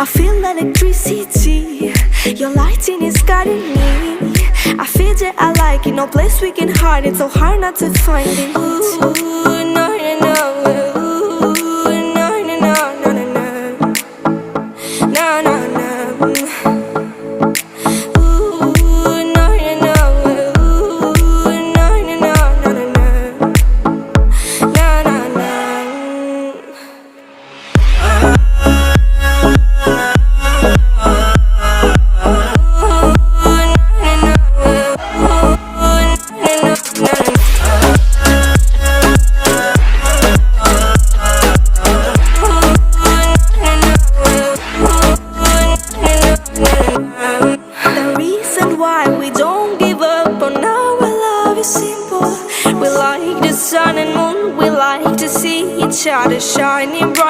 I feel electricity. Your lighting is guiding me. I feel that I like it. No place we can hide it. So hard not to find it. Ooh, no, no, no. Ooh, no, no, no, no, no, no. No, no, no. Ooh, no, no, no. Ooh, no, no, no, no, no, no. No, no, no. The reason why we don't give up on our love is simple. We like the sun and moon, we like to see each other shining bright.